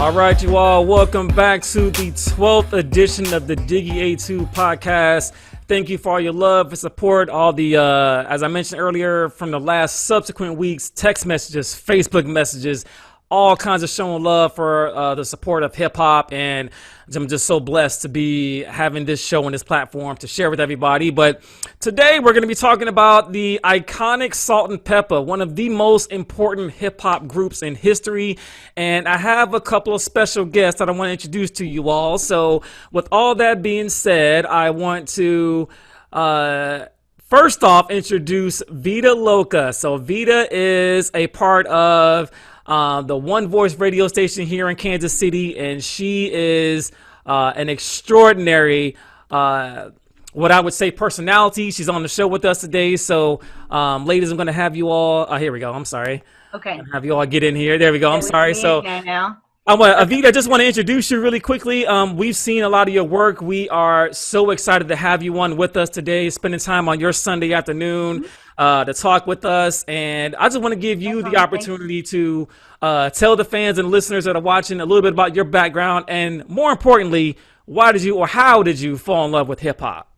All right, you all, welcome back to the 12th edition of the Diggie A2 podcast. Thank you for all your love and support, all the, as I mentioned earlier, from the last subsequent weeks, text messages, Facebook messages, all kinds of showing love for the support of hip hop. And I'm just so blessed to be having this show and this platform to share with everybody. But today we're going to be talking about the iconic Salt-N-Pepa, one of the most important hip hop groups in history. And I have a couple of special guests that I want to introduce to you all. So with all that being said, I want to first off introduce Vida Loca. So Vida is a part of the One Voice radio station here in Kansas City, and she is an extraordinary, what I would say, personality. She's on the show with us today. So, ladies, I'm going to have you all. Here we go. I'm sorry. Okay. Have you all get in here. There we go. I'm sorry. So, now. Vida, I just want to introduce you really quickly. We've seen a lot of your work. We are so excited to have you on with us today, spending time on your Sunday afternoon to talk with us. And I just want to give you the opportunity to tell the fans and listeners that are watching a little bit about your background, and more importantly, why did you or how did you fall in love with hip hop?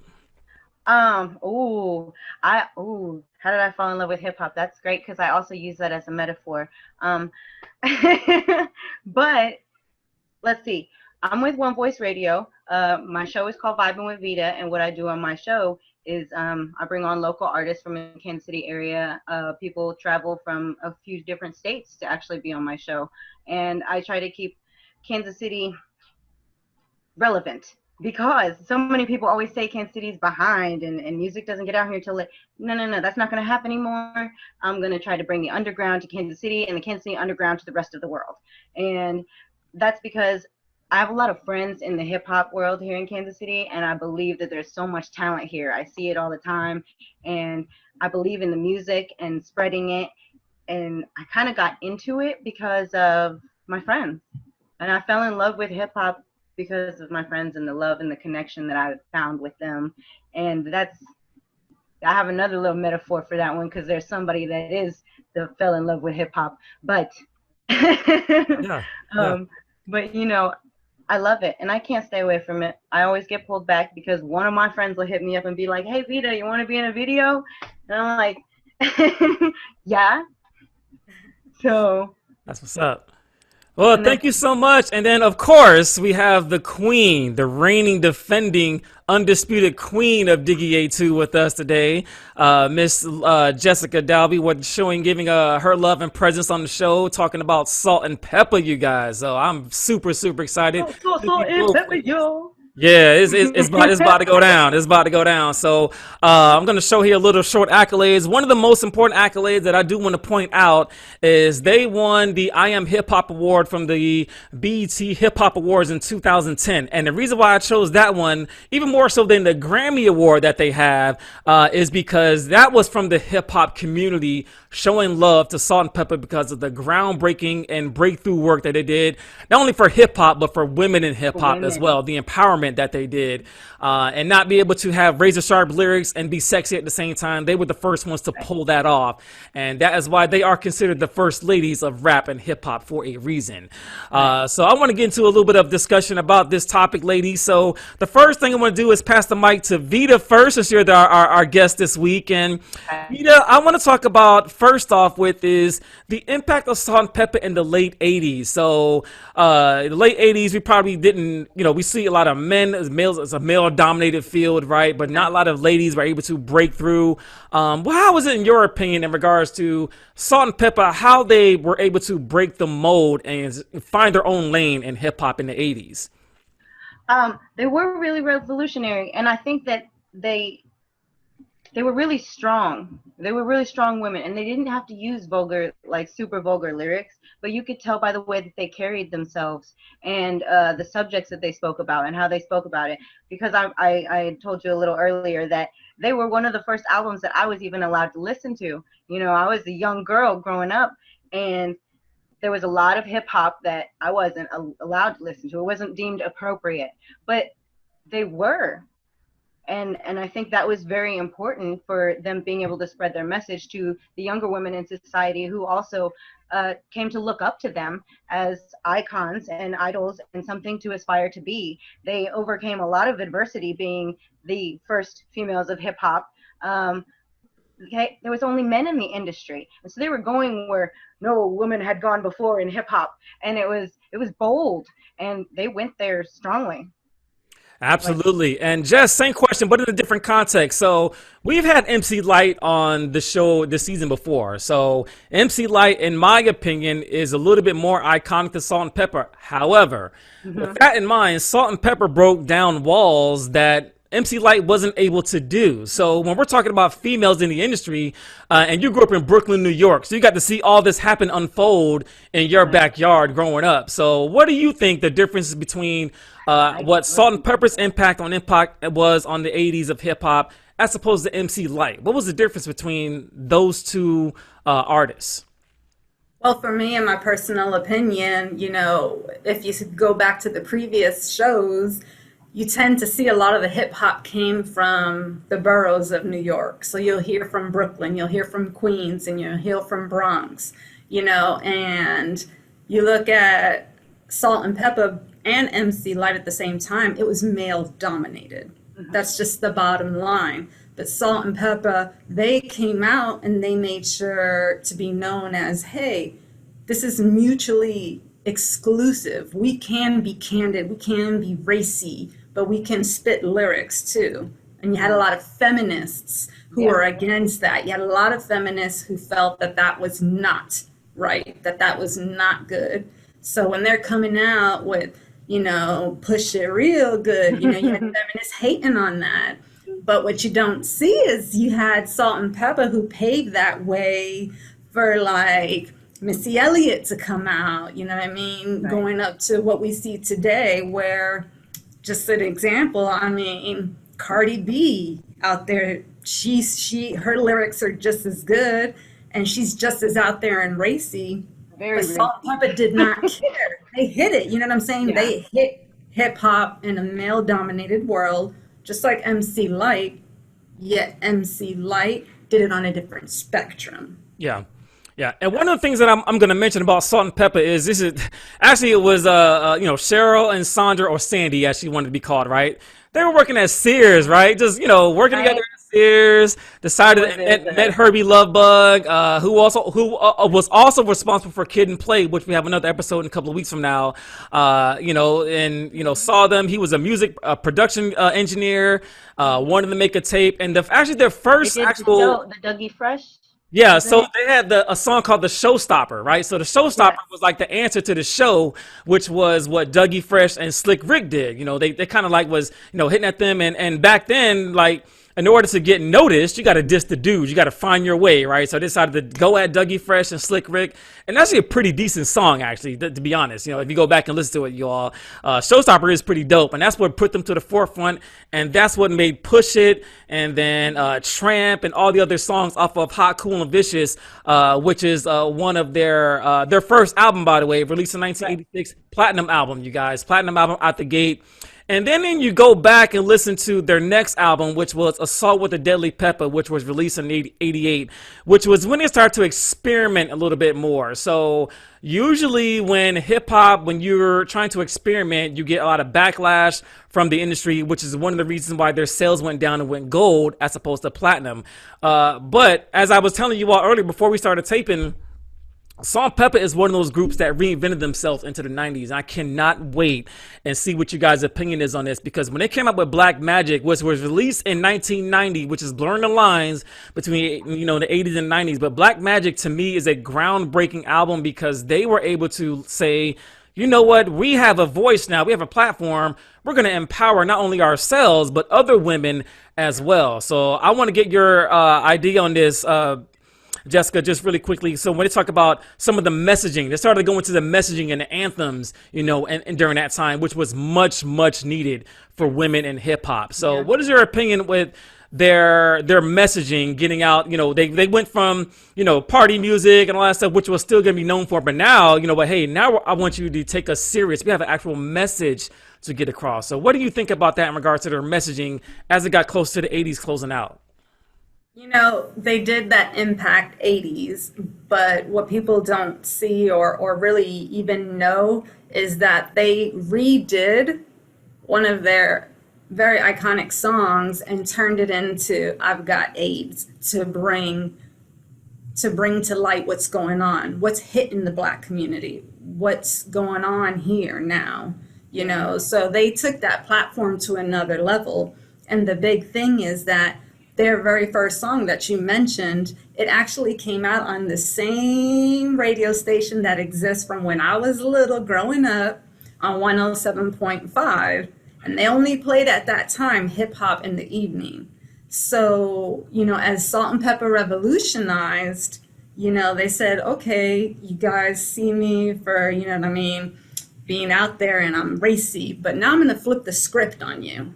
How did I fall in love with hip hop? That's great because I also use that as a metaphor. But let's see. I'm with One Voice Radio. My show is called Vibing with Vida, and what I do on my show is I bring on local artists from the Kansas City area. People travel from a few different states to actually be on my show, and I try to keep Kansas City relevant, because so many people always say Kansas City's behind and music doesn't get out here until it. No, that's not going to happen anymore. I'm going to try to bring the underground to Kansas City and the Kansas City underground to the rest of the world. And that's because I have a lot of friends in the hip hop world here in Kansas City, and I believe that there's so much talent here. I see it all the time, and I believe in the music and spreading it. And I kind of got into it because of my friends, and I fell in love with hip hop because of my friends and the love and the connection that I found with them. And I have another little metaphor for that one, because there's somebody that fell in love with hip hop, but but you know, I love it and I can't stay away from it. I always get pulled back because one of my friends will hit me up and be like, "Hey Vida, you want to be in a video?" And I'm like, yeah. So that's what's up. Well, thank you so much. And then, of course, we have the queen, the reigning, defending, undisputed queen of Diggie A2 with us today, Miss Jessica Dalby, giving her love and presence on the show, talking about Salt-N-Pepa, you guys. So I'm super, super excited. Salt-N-Pepa, yo. Yeah, it's about to go down. It's about to go down. So I'm going to show here a little short accolades. One of the most important accolades that I do want to point out is they won the I Am Hip Hop Award from the BET Hip Hop Awards in 2010. And the reason why I chose that one, even more so than the Grammy Award that they have, is because that was from the hip hop community showing love to Salt-N-Pepa because of the groundbreaking and breakthrough work that they did, not only for hip hop, but for women in hip hop as well. The empowerment that they did, and not be able to have razor sharp lyrics and be sexy at the same time. They were the first ones to pull that off. And that is why they are considered the first ladies of rap and hip hop for a reason. So I want to get into a little bit of discussion about this topic, ladies. So the first thing I want to do is pass the mic to Vida first, since you're our guest this week. And Vida, I want to talk about first off is the impact of Salt-N-Pepa in the late 80s. So in the late 80s, we probably didn't, we see a lot of men as males. It's a male dominated field, right? But not a lot of ladies were able to break through. Well, how was it in your opinion in regards to Salt-N-Pepa, how they were able to break the mold and find their own lane in hip hop in the 80s? They were really revolutionary, and I think that they were really strong. They were really strong women, and they didn't have to use super vulgar lyrics, but you could tell by the way that they carried themselves and the subjects that they spoke about and how they spoke about it. Because I told you a little earlier that they were one of the first albums that I was even allowed to listen to. I was a young girl growing up, and there was a lot of hip hop that I wasn't allowed to listen to. It wasn't deemed appropriate, but they were. And I think that was very important for them being able to spread their message to the younger women in society who also came to look up to them as icons and idols and something to aspire to be. They overcame a lot of adversity being the first females of hip hop. Okay, there was only men in the industry, and so they were going where no woman had gone before in hip hop, and it was bold, and they went there strongly. Absolutely. And Jess, same question, but in a different context. So we've had MC Light on the show this season before. So MC Light, in my opinion, is a little bit more iconic than Salt-N-Pepa. However, with that in mind, Salt-N-Pepa broke down walls that MC Light wasn't able to do. So when we're talking about females in the industry, and you grew up in Brooklyn, New York, so you got to see all this happen unfold in your backyard growing up. So what do you think the difference between what Salt-N-Pepa's impact was on the 80s of hip hop as opposed to MC Light? What was the difference between those two artists? Well, for me, in my personal opinion, you know, if you go back to the previous shows, you tend to see a lot of the hip hop came from the boroughs of New York. So you'll hear from Brooklyn, you'll hear from Queens, and you'll hear from Bronx, you know, and you look at Salt-N-Pepa and MC Light at the same time, it was male dominated. That's just the bottom line. But Salt-N-Pepa, they came out and they made sure to be known as, hey, this is mutually exclusive. We can be candid, we can be racy, but we can spit lyrics too. And you had a lot of feminists who were against that. You had a lot of feminists who felt that that was not right, that that was not good. So when they're coming out with, you know, push it real good, you know, you had feminists hating on that. But what you don't see is you had Salt-N-Pepa who paved that way for like Missy Elliott to come out, you know what I mean? Right. Going up to what we see today where, just an example, I mean, Cardi B out there, her lyrics are just as good and she's just as out there and racy. But Salt-N-Pepa did not care. They hit it, you know what I'm saying? Yeah. They hit hip hop in a male dominated world, just like MC Light, yet MC Light did it on a different spectrum. Yeah. Yeah, and one of the things that I'm going to mention about Salt-N-Pepa is it was you know, Cheryl and Sandra, or Sandy as she wanted to be called, right? They were working at Sears, right? Just, you know, working together at Sears. Decided met Herbie Lovebug, who was also responsible for Kid and Play, which we have another episode in a couple of weeks from now. You know, and you know, saw them. He was a music production engineer. Wanted to make a tape, and actually their first actual the Dougie Fresh. Yeah, so they had a song called The Showstopper, right? So The Showstopper was like the answer to the show, which was what Dougie Fresh and Slick Rick did. You know, they kind of like was, you know, hitting at them. And back then, like, in order to get noticed, you got to diss the dudes. You got to find your way, right? So they decided to go at Dougie Fresh and Slick Rick. And that's actually a pretty decent song, actually, to be honest. You know, if you go back and listen to it, you all, Showstopper is pretty dope. And that's what put them to the forefront. And that's what made Push It and then Tramp and all the other songs off of Hot, Cool, and Vicious, which is one of their first album, by the way, released in 1986. Platinum album, you guys. Platinum album out the gate. And then you go back and listen to their next album, which was Assault with a Deadly Pepper, which was released in 88, which was when they started to experiment a little bit more. So usually when you're trying to experiment, you get a lot of backlash from the industry, which is one of the reasons why their sales went down and went gold as opposed to platinum. But as I was telling you all earlier before we started taping, Salt-N-Pepa is one of those groups that reinvented themselves into the 90s. I cannot wait and see what you guys' opinion is on this, because when they came out with Black Magic, which was released in 1990, which is blurring the lines between, you know, the 80s and 90s, but Black Magic to me is a groundbreaking album because they were able to say, you know what, we have a voice now, we have a platform, we're going to empower not only ourselves, but other women as well. So I want to get your idea on this, Jessica, just really quickly. So when they talk about some of the messaging, they started going to the messaging and the anthems, you know, and during that time, which was much, much needed for women in hip hop. So what is your opinion with their messaging getting out. You know, they went from, you know, party music and all that stuff, which was still going to be known for, but now, you know, but hey, now I want you to take us serious. We have an actual message to get across. So what do you think about that in regards to their messaging as it got close to the 80s closing out? You know, they did that Impact 80s, but what people don't see or really even know is that they redid one of their very iconic songs and turned it into I've Got AIDS to bring to light what's going on, what's hitting the Black community, what's going on here now, you know. So they took that platform to another level. And the big thing is that their very first song that you mentioned, it actually came out on the same radio station that exists from when I was little growing up on 107.5. And they only played at that time hip hop in the evening. So, you know, as Salt-N-Pepa revolutionized, you know, they said, okay, you guys see me for, you know what I mean, being out there and I'm racy, but now I'm going to flip the script on you.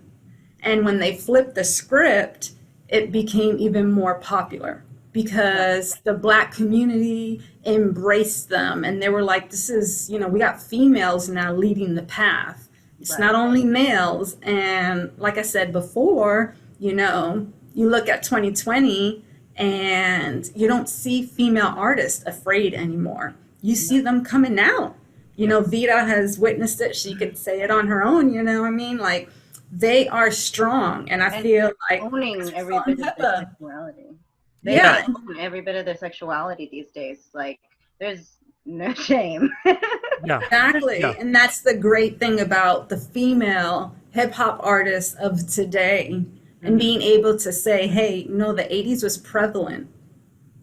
And when they flipped the script, it became even more popular because the Black community embraced them. And they were like, this is, you know, we got females now leading the path. It's not only males. And like I said before, you know, you look at 2020 and you don't see female artists afraid anymore. You see them coming out. You know, Vida has witnessed it. She could say it on her own, you know what I mean? Like, they are strong. And I feel like owning every bit of their sexuality. They own every bit of their sexuality these days. Like, there's no shame. Exactly. Yeah. And that's the great thing about the female hip hop artists of today. And being able to say, hey, no, the 80s was prevalent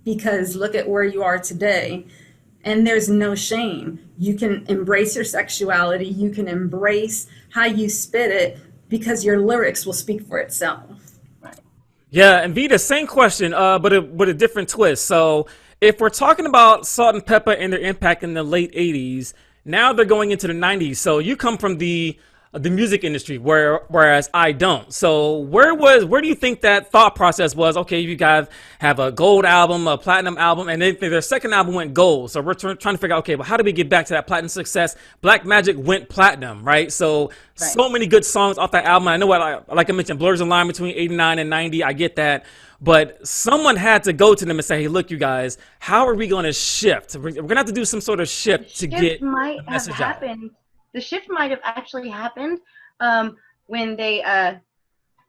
because look at where you are today. And there's no shame. You can embrace your sexuality. You can embrace how you spit it because your lyrics will speak for itself. Yeah, and Vida, same question, but with a different twist. So if we're talking about Salt-N-Pepa and their impact in the late 80s, now they're going into the 90s. So you come from the music industry, whereas I don't. So where do you think that thought process was? Okay, you guys have a gold album, a platinum album, and then their second album went gold. So we're trying to figure out, okay, well, how do we get back to that platinum success? Black Magic went platinum, right? So many good songs off that album. I know what, like I mentioned, blurs the line between 89 and 90. I get that. But someone had to go to them and say, hey, look, you guys, how are we going to shift? We're going to have to do some sort of shift to get the message out. The shift might have actually happened when they,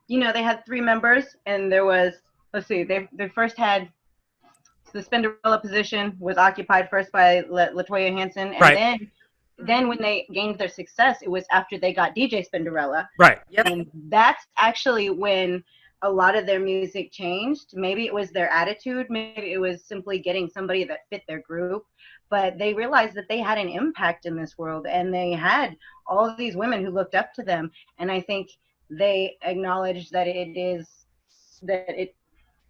you know, they had 3 members, and there was, let's see, they first had the Spinderella position was occupied first by LaToya Hanson, and then when they gained their success, it was after they got DJ Spinderella. Right. And that's actually when a lot of their music changed. Maybe it was their attitude, maybe it was simply getting somebody that fit their group. But they realized that they had an impact in this world, and they had all of these women who looked up to them. And I think they acknowledged that as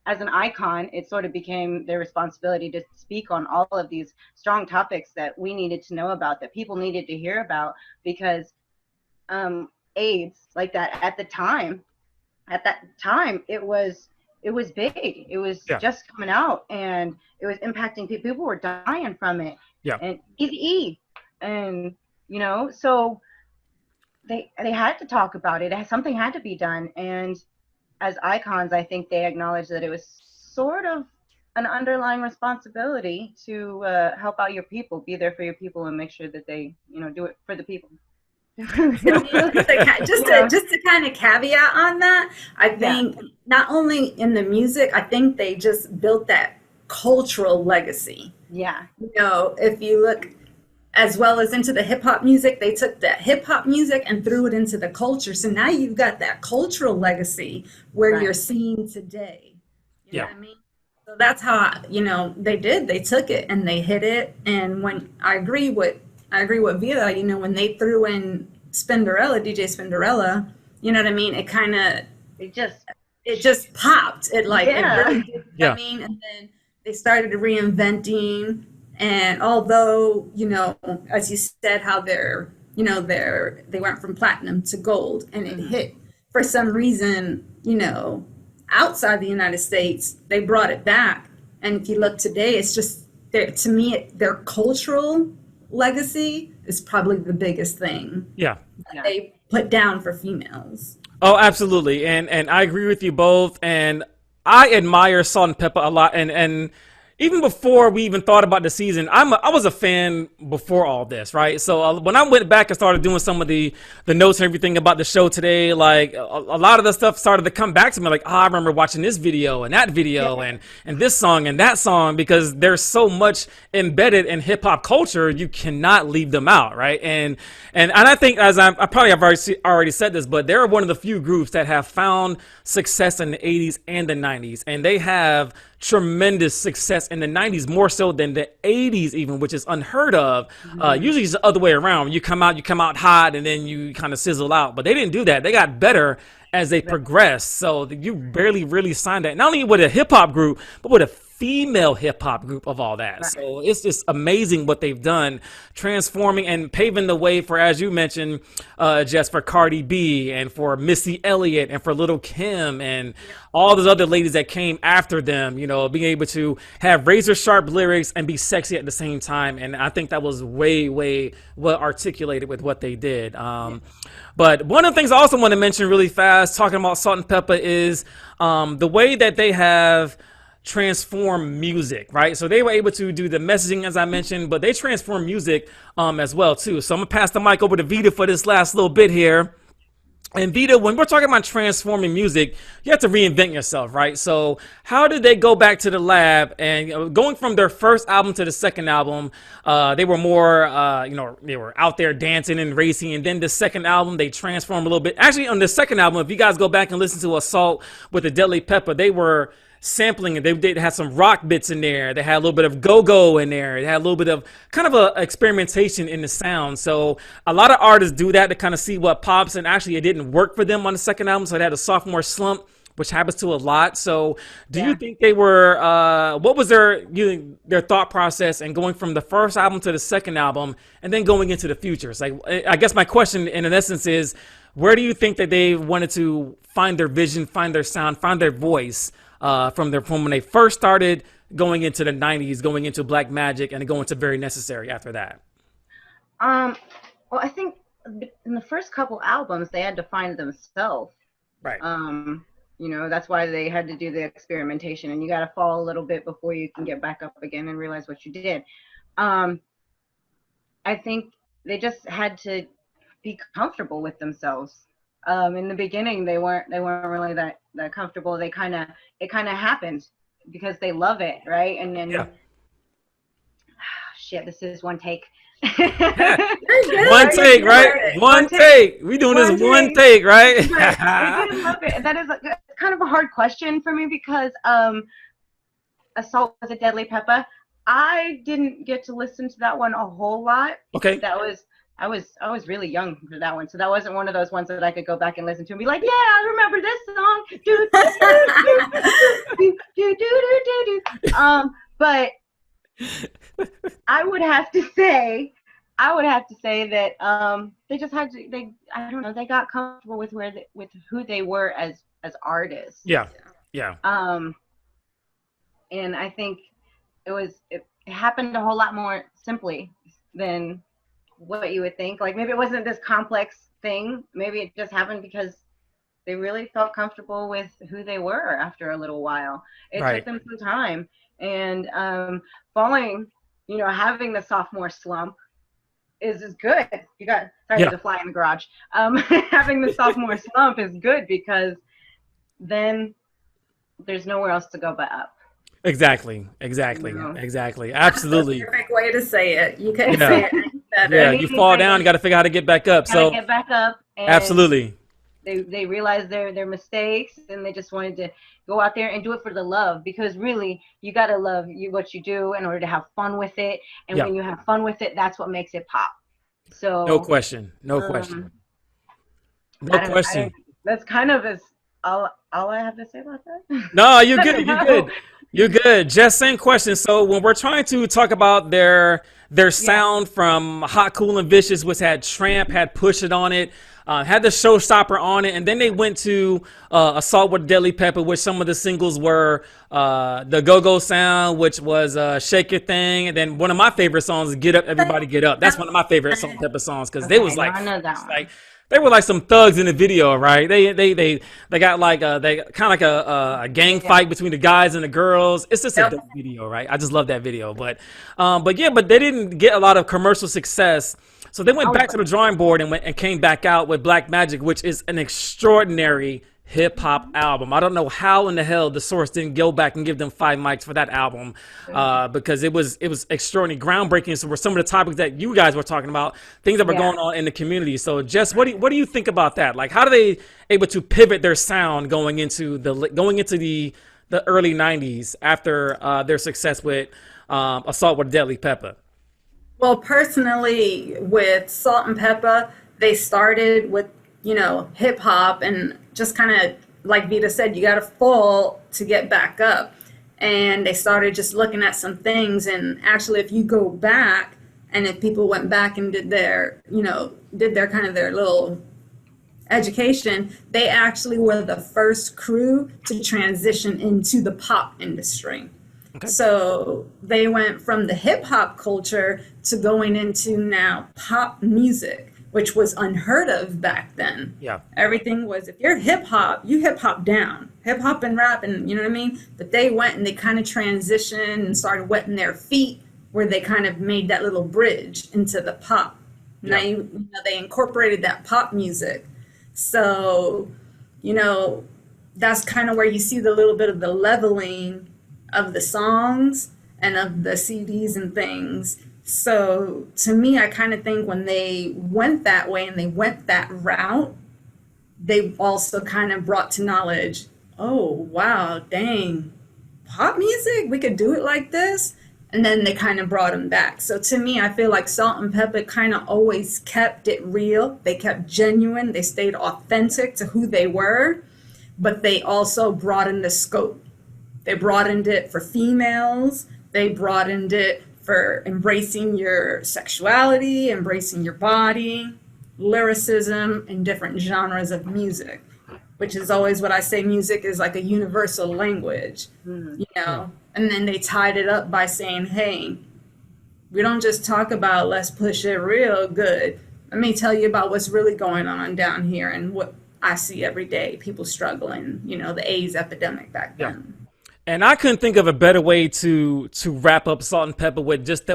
an icon, it sort of became their responsibility to speak on all of these strong topics that we needed to know about, that people needed to hear about, because AIDS, like that, at that time, it was big. It was just coming out, and it was impacting people. People were dying from it. And Eazy-E, and you know, so they had to talk about it. Something had to be done. And as icons, I think they acknowledged that it was sort of an underlying responsibility to help out your people, be there for your people, and make sure that they, you know, do it for the people. just to kind of caveat on that, I think not only in the music, I think they just built that cultural legacy. Yeah. You know, if you look as well as into the hip hop music, they took that hip hop music and threw it into the culture. So now you've got that cultural legacy where you're seeing today. You know what I mean? So that's how, you know, they took it and they hit it. And when I agree with Vida, you know, when they threw in DJ Spinderella, you know what I mean? It just popped. It like, it really did, I mean, and then they started reinventing. And although, you know, as you said, how they went from platinum to gold, and it hit for some reason, you know, outside the United States, they brought it back. And if you look today, it's just, to me, their cultural legacy is probably the biggest thing Yeah. that they put down for females. Oh, absolutely. And I agree with you both. And I admire Salt-N-Pepa a lot. And even before we even thought about the season, I was a fan before all this, right? So when I went back and started doing some of the notes and everything about the show today, like a lot of the stuff started to come back to me. Like, I remember watching this video and that video and this song and that song, because there's so much embedded in hip hop culture, you cannot leave them out, right? And I think, as I probably have already said this, but they're one of the few groups that have found success in the 80s and the 90s, and they have tremendous success in the 90s, more so than the 80s even, which is unheard of. Usually it's the other way around. You come out hot and then you kind of sizzle out, but they didn't do that. They got better as they progressed. So you barely really signed that, not only with a hip hop group, but with a female hip hop group of all that. So it's just amazing what they've done, transforming and paving the way for, as you mentioned, Jess, for Cardi B and for Missy Elliott and for Little Kim and all those other ladies that came after them, you know, being able to have razor sharp lyrics and be sexy at the same time. And I think that was way well articulated with what they did. But one of the things I also want to mention really fast, talking about Salt-N-Pepa, is the way that they have transform music, right? So they were able to do the messaging, as I mentioned, but they transform music as well too. So I'm gonna pass the mic over to Vida for this last little bit here. And Vida, when we're talking about transforming music, you have to reinvent yourself, right? So how did they go back to the lab and going from their first album to the second album? They were more, they were out there dancing and racing. And then the second album, they transformed a little bit. Actually, on the second album, if you guys go back and listen to Assault with the Deadly Pepper, they were sampling it. They had some rock bits in there. They had a little bit of go-go in there. They had a little bit of kind of a experimentation in the sound. So a lot of artists do that to kind of see what pops, and actually it didn't work for them on the second album. So they had a sophomore slump, which happens to a lot. So do you think they were, what was their thought process and going from the first album to the second album and then going into the future? It's like, I guess my question in essence is, where do you think that they wanted to find their vision, find their sound, find their voice from when they first started, going into the 90s, going into Black Magic, and going to Very Necessary after that? Well, I think in the first couple albums, they had to find themselves. Right. That's why they had to do the experimentation, and you got to fall a little bit before you can get back up again and realize what you did. I think they just had to be comfortable with themselves. In the beginning, they weren't really that comfortable. It kind of happened because they love it, right? And then, shit, this is one take. One take, right? One take. We doing this one take, right? I didn't love it. That is kind of a hard question for me because Assault with a Deadly Pepper, I didn't get to listen to that one a whole lot. Okay. I was really young for that one, so that wasn't one of those ones that I could go back and listen to and be like, yeah, I remember this song. But I would have to say that they just had to. They got comfortable with with who they were as artists. Yeah. And I think it happened a whole lot more simply than what you would think. Like, maybe it wasn't this complex thing. Maybe it just happened because they really felt comfortable with who they were after a little while. It took them some time. And having the sophomore slump is good. There's a fly in the garage. Having the sophomore slump is good because then there's nowhere else to go but up. Exactly. Absolutely. Perfect way to say it. You couldn't say it any better. Yeah, you fall down, you got to figure out how to get back up. So get back up. And absolutely. They realized their mistakes, and they just wanted to go out there and do it for the love, because really you got to love what you do in order to have fun with it. And when you have fun with it, that's what makes it pop. So no question. That's kind of all I have to say about that. No, you're good. You're good. Jess, same question. So when we're trying to talk about their their sound from Hot, Cool, and Vicious, which had Tramp, had Push It on it, had the Showstopper on it, and then they went to Assault with Deadly Pepper, which some of the singles were the Go-Go Sound, which was Shake Your Thing, and then one of my favorite songs is Get Up, Everybody Get Up. That's one of my favorite Salt-N-Pepa songs, because they was like, they were like some thugs in the video, right? They got like they kind of like a gang fight between the guys and the girls. It's just a dope video, right? I just love that video, but they didn't get a lot of commercial success. So they went back to the drawing board and came back out with Black Magic, which is an extraordinary hip hop album. I don't know how in the hell the Source didn't go back and give them 5 mics for that album, because it was extraordinary, groundbreaking. So were some of the topics that you guys were talking about, things that were going on in the community. So Jess, what do you think about that? Like, how do they able to pivot their sound going into the early 90s after their success with Assault with Deadly Pepper? Well, personally, with Salt-N-Pepa, they started with, hip hop, and just kind of like Vida said, you got to fall to get back up. And they started just looking at some things. And actually, if you go back, and if people went back and did their kind of their little education, they actually were the first crew to transition into the pop industry. Okay. So they went from the hip hop culture to going into now pop music, which was unheard of back then. Yeah. Everything was, if you're hip hop, you hip hop down. Hip hop and rap, and you know what I mean? But they went and they kind of transitioned and started wetting their feet, where they kind of made that little bridge into the pop. Yeah. Now they incorporated that pop music. So, that's kind of where you see the little bit of the leveling of the songs and of the CDs and things. So to me, I kind of think when they went that way and they went that route, they also kind of brought to knowledge, oh, wow, dang, pop music, we could do it like this. And then they kind of brought them back. So to me, I feel like Salt-N-Pepa kind of always kept it real. They kept genuine. They stayed authentic to who they were, but they also broadened the scope. They broadened it for females. They broadened it for embracing your sexuality, embracing your body, lyricism, and different genres of music, which is always what I say, music is like a universal language, And then they tied it up by saying, hey, we don't just talk about let's push it real good. Let me tell you about what's really going on down here and what I see every day, people struggling, the AIDS epidemic back then. And I couldn't think of a better way to wrap up Salt-N-Pepa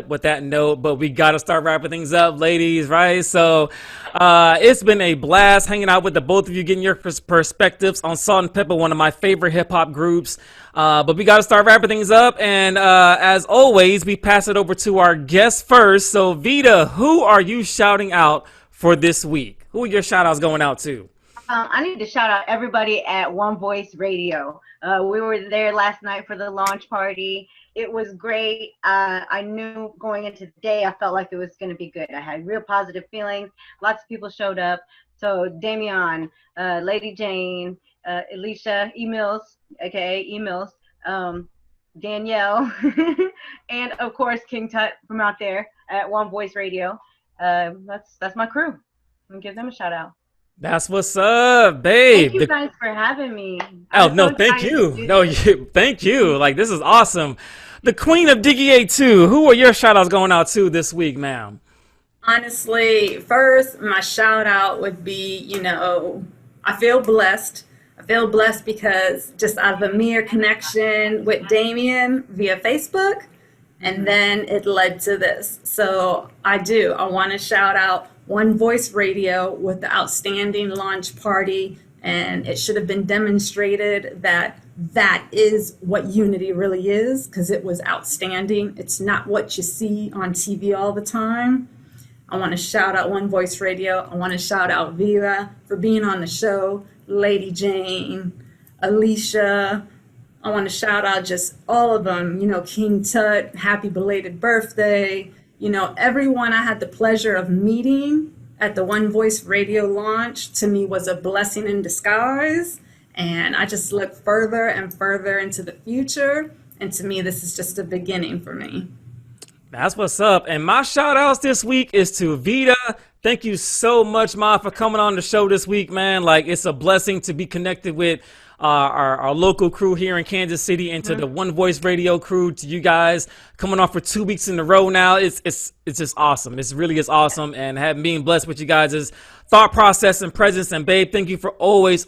with that note, but we got to start wrapping things up, ladies, right? So it's been a blast hanging out with the both of you, getting your perspectives on Salt-N-Pepa, one of my favorite hip hop groups. But we got to start wrapping things up. And as always, we pass it over to our guest first. So Vida, who are you shouting out for this week? Who are your shout outs going out to? I need to shout out everybody at One Voice Radio. We were there last night for the launch party. It was great. I knew going into the day, I felt like it was going to be good. I had real positive feelings. Lots of people showed up. So Damian, Lady Jane, Alicia, Emails, aka Emails, Danielle, and of course King Tut from out there at One Voice Radio. That's my crew. I'm gonna give them a shout out. That's what's up, babe. Thank you guys for having me. Thank you. Thank you. Like, this is awesome. The Queen of Diggie A2. Who are your shout outs going out to this week, ma'am? Honestly, first, my shout out would be, I feel blessed. I feel blessed because just out of a mere connection with Damien via Facebook, and then it led to this. So I want to shout out One Voice Radio with the outstanding launch party, and it should have been demonstrated that is what unity really is, because it was outstanding. It's not what you see on TV all the time. I want to shout out One Voice Radio. I want to shout out Vida for being on the show, Lady Jane, Alicia. I want to shout out just all of them, King Tut, happy belated birthday. Everyone I had the pleasure of meeting at the One Voice Radio launch, to me, was a blessing in disguise. And I just look further and further into the future. And to me, this is just a beginning for me. That's what's up. And my shout outs this week is to Vida. Thank you so much, Ma, for coming on the show this week, man. Like, it's a blessing to be connected with our local crew here in Kansas City and to the One Voice Radio crew, to you guys coming on for 2 weeks in a row now. It's just awesome. It really is awesome. And being blessed with you guys' thought process and presence. And babe, thank you for always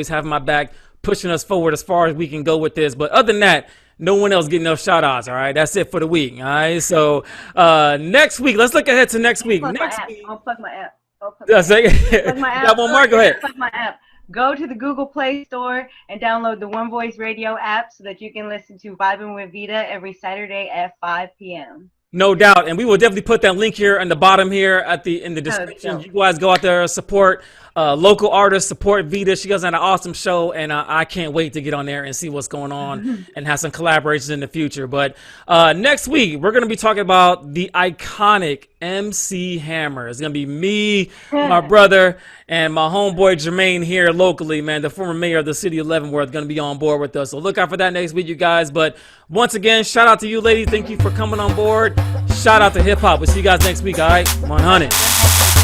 having my back, pushing us forward as far as we can go with this. But other than that, no one else getting no shout outs. All right. That's it for the week. All right. So next week, let's look ahead to next week. Next week. I'll plug my app. Plug my app. Got one more? Go ahead. Plug my app. Go to the Google Play Store and download the One Voice Radio app so that you can listen to Vibing with Vida every Saturday at 5 p.m. No doubt, and we will definitely put that link here in the bottom here in the description. You guys go out there, support local artists, support Vida. She does an awesome show, and I can't wait to get on there and see what's going on and have some collaborations in the future. But next week, we're going to be talking about the iconic MC Hammer. It's going to be me, my brother, and my homeboy Jermaine here locally, man, the former mayor of the city of Leavenworth, going to be on board with us. So look out for that next week, you guys. But once again, shout out to you, ladies. Thank you for coming on board. Shout out to hip hop. We'll see you guys next week, all right? 100.